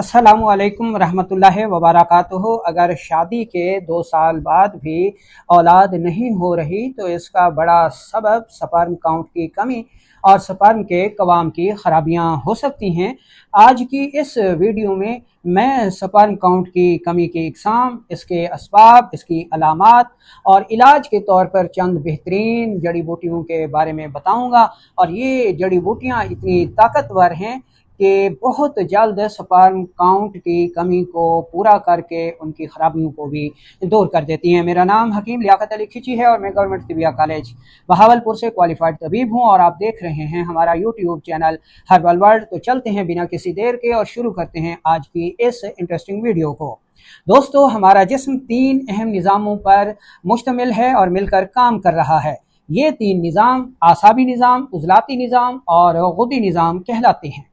अस्सलामु अलैकुम रहमतुल्लाहि व बरकातुहू। अगर शादी के 2 साल बाद भी औलाद नहीं हो रही तो इसका बड़ा सबब स्पर्म काउंट की कमी और स्पर्म के कवाम की खराबियां हो सकती हैं। आज की इस वीडियो में मैं स्पर्म काउंट की कमी की इकसाम, इसके असबाब, इसकी अलामात और इलाज के तौर पर चंद बेहतरीन जड़ी बूटियों के बारे में बताऊंगा। और ये जड़ी बूटियां इतनी ताकतवर हैं कि बहुत जल्द स्पर्म काउंट की कमी को पूरा करके उनकी खराबियों को भी दूर कर देती हैं। मेरा नाम हकीम लियाकत अली खिची है और मैं गवर्नमेंट तिबिया कॉलेज बहावलपुर से क्वालिफाइड तबीब हूँ और आप देख रहे हैं हमारा यूट्यूब चैनल हर्बल वर्ल्ड। तो चलते हैं बिना किसी देर के और शुरू करते हैं आज की इस इंटरेस्टिंग वीडियो को। दोस्तों, हमारा जिस्म 3 अहम निज़ामों पर मुश्तमिल है और मिलकर काम कर रहा है। ये 3 निज़ाम आसाबी निज़ाम, उज़लाती निज़ाम और गुदी निज़ाम कहलाते हैं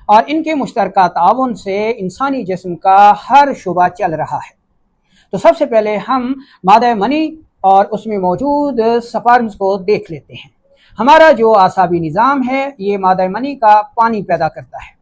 और इनके मुश्तरका ताउन से इंसानी जिस्म का हर शुबा चल रहा है। तो सबसे पहले हम मादा मनी और उसमें मौजूद स्पर्म्स को देख लेते हैं। हमारा जो आसाबी निज़ाम है ये मादा मनी का पानी पैदा करता है।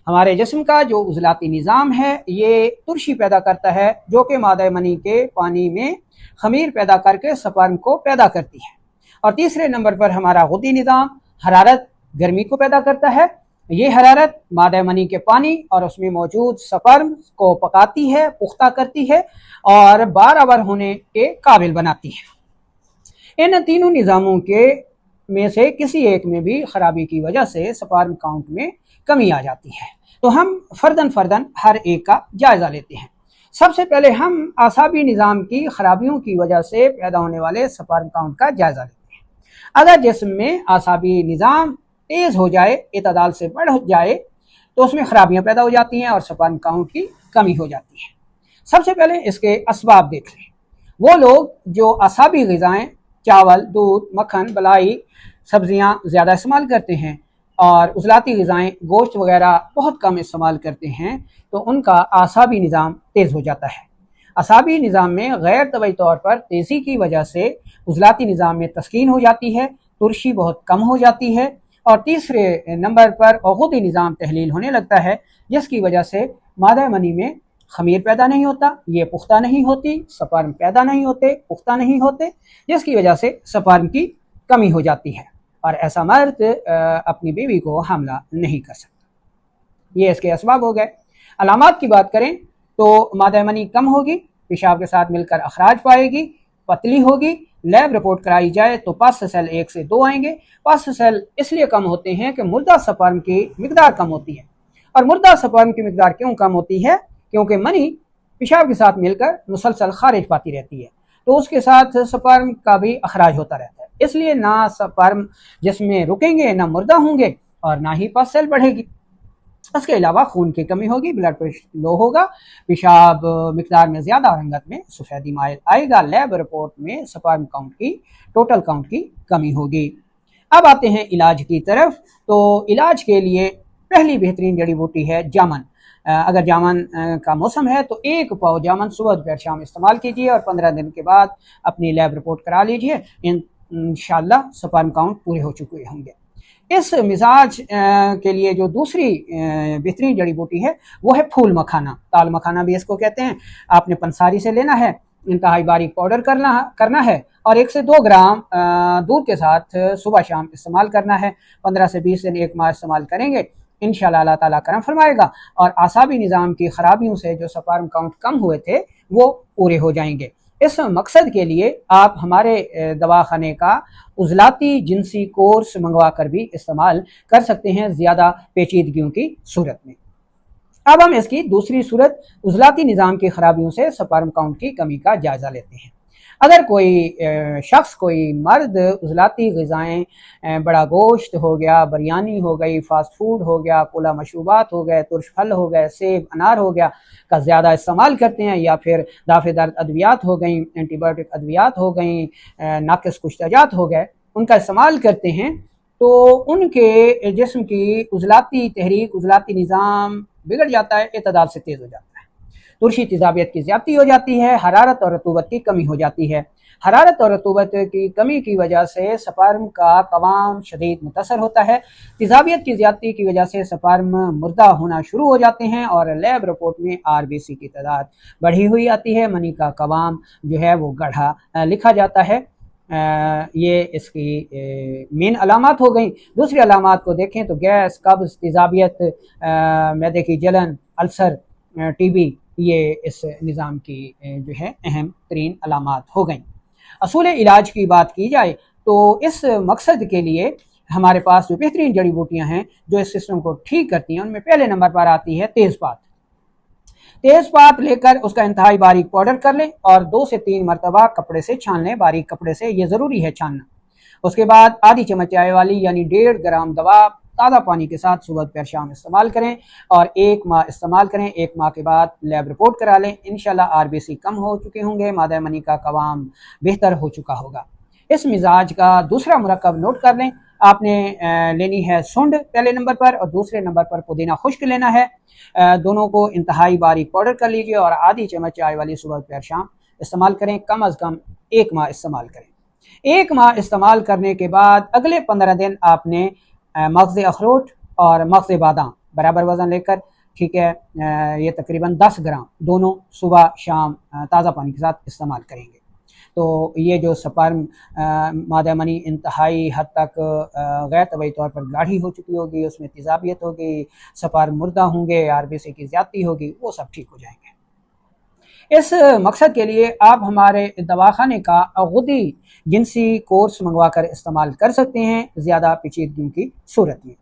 हमारे जिस्म का जो उज़लाती निज़ाम है ये तुरशी पैदा करता है, जो कि मादा मनी के पानी में खमीर पैदा करके स्पर्म को पैदा करती है। और तीसरे नंबर पर हमारा गुदी निज़ाम हरारत, गर्मी को पैदा करता है। ये हरारत मादा मनी के पानी और उसमें मौजूद स्पर्म को पकाती है, पुख्ता करती है और बारआवर होने के काबिल बनाती है। इन तीनों निज़ामों के में से किसी एक में भी खराबी की वजह से स्पर्म काउंट में कमी आ जाती है। तो हम फर्दन हर एक का जायजा लेते हैं। सबसे पहले हम आसाबी निज़ाम की खराबियों की वजह से पैदा होने वाले स्पर्म काउंट का जायजा लेते हैं। अगर जिस्म में आसाबी निज़ाम तेज हो जाए, इतदाल से बढ़ जाए, तो उसमें खराबियां पैदा हो जाती हैं और स्पर्म काउंट की कमी हो जाती है। सबसे पहले इसके असबाब देख लें। वो लोग जो आसाबी ग़िज़ाएं चावल, दूध, मक्खन, बलाई, सब्जियां ज़्यादा इस्तेमाल करते हैं और उज़लाती ग़िज़ाएं गोश्त वगैरह बहुत कम इस्तेमाल करते हैं, तो उनका आसाबी निज़ाम तेज़ हो जाता है। आसाबी निज़ाम में गैर तबई तौर पर तेज़ी की वजह से उज़लाती निज़ाम में तस्कीन हो जाती है, तुरशी बहुत कम हो जाती है और तीसरे नंबर पर गुदी निज़ाम तहलील होने लगता है, जिसकी वजह से मादा मनी में खमीर पैदा नहीं होता, ये पुख्ता नहीं होती, स्पर्म पैदा नहीं होते, पुख्ता नहीं होते, जिसकी वजह से स्पर्म की कमी हो जाती है और ऐसा मर्द अपनी बीवी को हमला नहीं कर सकता। ये इसके असबाब हो गए। अलामात की बात करें तो मादा मनी कम होगी, पेशाब के साथ मिलकर अखराज पाएगी, पतली होगी। लैब रिपोर्ट कराई जाए तो पस सेल 1 से 2 आएंगे। पस सेल इसलिए कम होते हैं कि मुर्दा स्पर्म की मिकदार कम होती है। और मुर्दा स्पर्म की मिकदार क्यों कम होती है? क्योंकि मनी पेशाब के साथ मिलकर मुसलसल खारिज पाती रहती है, तो उसके साथ स्पर्म का भी अखराज होता रहता है। इसलिए ना स्पर्म जिसमें रुकेंगे, ना मुर्दा होंगे और ना ही पस सेल बढ़ेगी। इसके अलावा खून की कमी होगी, ब्लड प्रेशर लो होगा, पेशाब मिकदार में ज़्यादा और रंगत में सफ़ेदी माइल आएगा। लैब रिपोर्ट में स्पर्म काउंट की, टोटल काउंट की कमी होगी। अब आते हैं इलाज की तरफ। तो इलाज के लिए पहली बेहतरीन जड़ी बूटी है जामन। अगर जामन का मौसम है तो 1 पाव जामन सुबह दोपहर शाम इस्तेमाल कीजिए और 15 दिन के बाद अपनी लैब रिपोर्ट करा लीजिए। इंशाअल्लाह स्पर्म काउंट पूरे हो चुके होंगे। इस मिजाज के लिए जो दूसरी बेहतरीन जड़ी बूटी है वो है फूल मखाना, ताल मखाना भी इसको कहते हैं। आपने पंसारी से लेना है, इंतहाई बारीक पाउडर करना है और 1 से 2 ग्राम दूध के साथ सुबह शाम इस्तेमाल करना है। 15 से 20 दिन 1 माह इस्तेमाल करेंगे, इंशाअल्लाह अल्लाह ताला करम फरमाएगा और आसाबी निज़ाम की खराबियों से जो स्पर्म काउंट कम हुए थे वो पूरे हो जाएंगे। इस मकसद के लिए आप हमारे दवाखाने का उज़लाती जिनसी कोर्स मंगवा कर भी इस्तेमाल कर सकते हैं ज़्यादा पेचीदगियों की सूरत में। अब हम इसकी दूसरी सूरत उज़लाती निज़ाम की खराबियों से स्पर्म काउंट की कमी का जायज़ा लेते हैं। अगर कोई शख्स, कोई मर्द उज़लाती ग़िज़ाएँ, बड़ा गोश्त हो गया, बिरयानी हो गई, फ़ास्ट फूड हो गया, कोला मशरूबात हो गए, तुर्श फल हो गए, सेब, अनार हो गया का ज़्यादा इस्तेमाल करते हैं, या फिर दाफ़े दर्द अद्वियात हो गई, एंटीबायोटिक अद्वियात हो गई, नाक़िस कुश्तजात हो गए, उनका इस्तेमाल करते हैं, तो उनके जिस्म की उज़लाती तहरीक, उज़लाती निज़ाम बिगड़ जाता है, इत्तदाल से तेज़ हो जाता है। तुरशी तेजाबियत की ज़्यादती हो जाती है, हरारत और रतूबत की कमी हो जाती है। हरारत और रतूबत की कमी की वजह से स्पर्म का कवाम शदीद मुतासर होता है। तेजाबियत की ज़्यादती की वजह से स्पर्म मुर्दा होना शुरू हो जाते हैं और लैब रिपोर्ट में RBC की तादाद बढ़ी हुई आती है। मनी का कवाम जो है वो गढ़ा लिखा जाता है। ये इसकी मेन अलामात हो गई। दूसरी अलामात को देखें तो गैस, कब्ज़, तेजाबियत, मैदे की जलन, अल्सर, TB, ये इस निज़ाम की जो है अहम तरीन अलामात हो गई। असूल इलाज की बात की जाए तो इस मकसद के लिए हमारे पास जो बेहतरीन जड़ी बूटियां हैं जो इस सिस्टम को ठीक करती हैं, उनमें पहले नंबर पर आती है तेज़पात। तेज़पात लेकर उसका इंतहाई बारीक पाउडर कर लें और 2 से 3 मरतबा कपड़े से छान लें, बारीक कपड़े से, ये ज़रूरी है छानना। उसके बाद आधी चम्मच चाय वाली यानी 1.5 ग्राम दवा ताज़ा पानी के साथ सुबह दोपहर शाम इस्तेमाल करें और 1 माह इस्तेमाल करें। 1 माह के बाद लैब रिपोर्ट करा लें। इंशाल्लाह RBC कम हो चुके होंगे, मादा मनी का कवाम बेहतर हो चुका होगा। इस मिजाज का दूसरा मुरक्कब नोट कर लें। आपने लेनी है सुंड पहले नंबर पर और दूसरे नंबर पर पुदीना खुश्क लेना है। दोनों को इंतहाई बारीक पाउडर कर लीजिए और आधी चम्मच चाय वाली सुबह दोपहर शाम इस्तेमाल करें। कम अज़ कम 1 माह इस्तेमाल करें। 1 माह इस्तेमाल करने के बाद अगले 15 दिन आपने मग़ज़ अखरोट और मग़ज़ बादाम बराबर वज़न लेकर, ठीक है, ये तकरीबन 10 ग्राम दोनों सुबह शाम ताज़ा पानी के साथ इस्तेमाल करेंगे। तो ये जो स्पर्म मादा मनी इंतहाई हद तक गैर तबई तौर पर गाढ़ी हो चुकी होगी, उसमें तेज़ाबियत होगी, स्पर्म मुर्दा होंगे, RBC की ज़्यादती होगी, वो सब ठीक हो जाएंगे। इस मकसद के लिए आप हमारे दवाखाने का गुदी जिनसी कोर्स मंगवा कर इस्तेमाल कर सकते हैं ज़्यादा पेचीदगियों की सूरत में।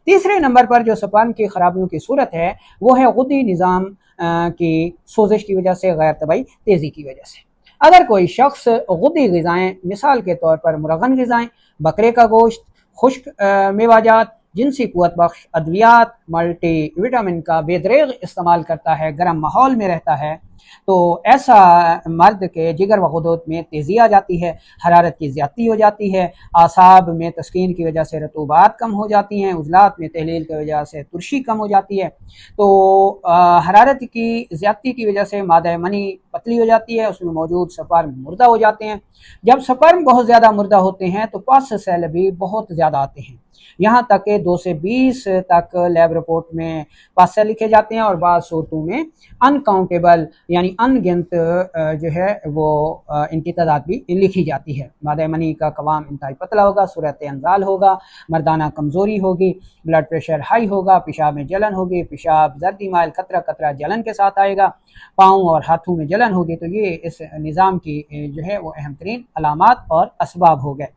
तीसरे नंबर पर जो स्पर्म की खराबियों की सूरत है वो है गुदी निज़ाम की सोजिश की वजह से, गैर तबई तेज़ी की वजह से। अगर कोई शख्स गुदी ग़िज़ाएँ, मिसाल के तौर पर मुरगन ग़िज़ाएँ, बकरे का गोश्त, खुश्क मेवाजात, जिनसी क़ुव्वत बख्श अद्वियात, मल्टी विटामिन का बेदरेग इस्तेमाल करता है, गर्म माहौल में रहता है, तो ऐसा मर्द के जिगर व गुदूद में तेज़ी आ जाती है, हरारत की ज़्यादती हो जाती है, आसाब में तस्कीन की वजह से रतूबात कम हो जाती हैं, उज़लात में तहलील की वजह से तुरशी कम हो जाती है। तो हरारत की ज़्यादती की वजह से मादा मनी पतली हो जाती है, उसमें मौजूद स्पर्म मुर्दा हो जाते हैं। जब स्पर्म बहुत ज़्यादा मुर्दा होते हैं तो पास सेल भी बहुत ज़्यादा आते हैं, यहाँ तक कि 2 से 20 तक लैब रिपोर्ट में पास सेल लिखे जाते हैं और बाद सूरतों में अनकाउंटेबल यानी अनगिनत जो है वो इनकी तादाद भी लिखी जाती है। मादा मनी का कवाम इंतहाई पतला होगा, सूरत अंजाल होगा, मर्दाना कमज़ोरी होगी, ब्लड प्रेशर हाई होगा, पेशाब में जलन होगी, पेशाब जर्दी माइल कतरा कतरा जलन के साथ आएगा, पाँव और हाथों में जलन होगी। तो ये इस निज़ाम की जो है वो अहम तरीन अलामात और असबाब हो गए।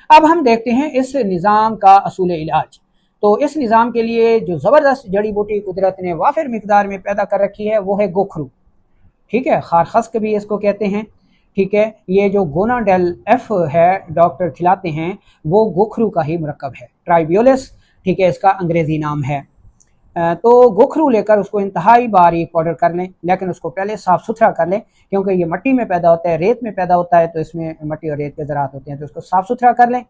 अब हम देखते हैं इस निज़ाम का असूल इलाज। तो इस निज़ाम के लिए जो ज़बरदस्त जड़ी बूटी कुदरत ने वाफिर मिकदार में पैदा कर रखी है वो है गोखरू, ठीक है, खारखस्क भी इसको कहते हैं, ठीक है। ये जो गोनाडेल F है डॉक्टर खिलाते हैं वो गोखरू का ही मुरक्कब है, ट्राइब्यूलिस, ठीक है, इसका अंग्रेज़ी नाम है। तो गोखरू लेकर उसको इंतहाई बारीक पाउडर कर लें, लेकिन उसको पहले साफ़ सुथरा कर लें क्योंकि ये मिट्टी में पैदा होता है, रेत में पैदा होता है, तो इसमें मिट्टी और रेत के ज़रात होते हैं, तो इसको साफ़ सुथरा कर लें,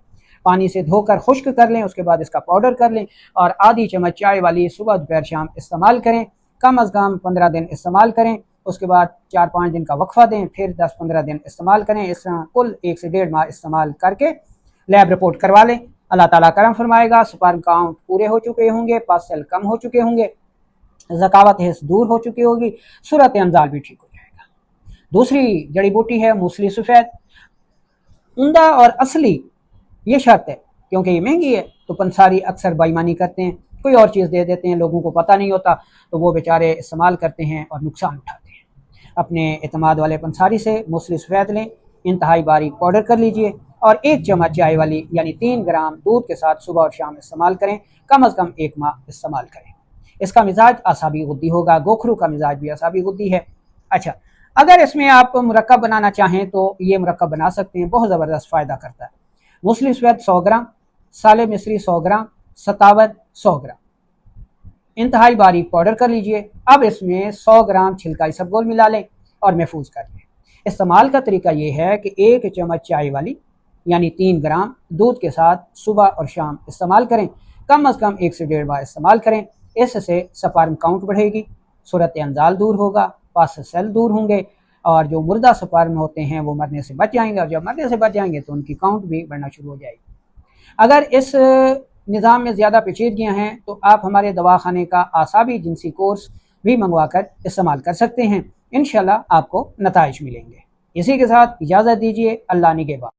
पानी से धोकर खुश्क कर लें, उसके बाद इसका पाउडर कर लें और आधी चम्मच चाय वाली सुबह दोपहर शाम इस्तेमाल करें। कम अज़ कम 15 दिन इस्तेमाल करें, उसके बाद 4-5 दिन का वक्फा दें, फिर 10-15 दिन इस्तेमाल करें। इस तरह कुल 1 से 1.5 माह इस्तेमाल करके लैब रिपोर्ट करवा लें। अल्लाह ताला करम फरमाएगा, स्पर्म काउंट पूरे हो चुके होंगे, पास सेल कम हो चुके होंगे, ज़कावत हिस्स दूर हो चुकी होगी, सूरत अंजाल भी ठीक हो जाएगा। दूसरी जड़ी बूटी है मूसली सफ़ेद, उम्दा और असली ये शर्त है क्योंकि ये महंगी है तो पंसारी अक्सर बेईमानी करते हैं, कोई और चीज़ दे देते हैं, लोगों को पता नहीं होता तो वो बेचारे इस्तेमाल करते हैं और नुकसान उठाते हैं। अपने एतमाद वाले पंसारी से मूसली सफ़ेद लें, इंतहाई बारीक पाउडर कर लीजिए और 1 चम्मच चाय वाली यानी 3 ग्राम दूध के साथ सुबह और शाम इस्तेमाल करें। कम अज़ कम 1 माह इस्तेमाल करें। इसका मिजाज आसाबी गुद्दी होगा, गोखरू का मिजाज भी आसाबी गुद्दी है। अच्छा, अगर इसमें आप मुरक्कब बनाना चाहें तो ये मुरक्कब बना सकते हैं, बहुत ज़बरदस्त फ़ायदा करता है। मूसली सफ़ेद 100 ग्राम, साले मिस्री 100 ग्राम, सतावत 100 ग्राम, इंतहाई बारीक पाउडर कर लीजिए। अब इसमें 100 ग्राम छिलका इसबगोल मिला लें और महफूज कर लें। इस्तेमाल का तरीका ये है कि 1 चम्मच चाय वाली यानी 3 ग्राम दूध के साथ सुबह और शाम इस्तेमाल करें। कम अज़ कम 1 से 1.5 बार इस्तेमाल करें, इससे स्पर्म काउंट बढ़ेगी, सूरत अंजाल दूर होगा, पास सेल दूर होंगे और जो मुर्दा स्पर्म होते हैं वो मरने से बच जाएंगे, और जब मरने से बच जाएंगे तो उनकी काउंट भी बढ़ना शुरू हो जाएगी। अगर इस निज़ाम में ज़्यादा पेचीदगियाँ हैं तो आप हमारे दवाखाने का आसाबी जिनसी कोर्स भी मंगवा कर इस्तेमाल कर सकते हैं। इंशाल्लाह आपको नताइज मिलेंगे। इसी के साथ इजाज़त दीजिए। अल्लाह निगहबान।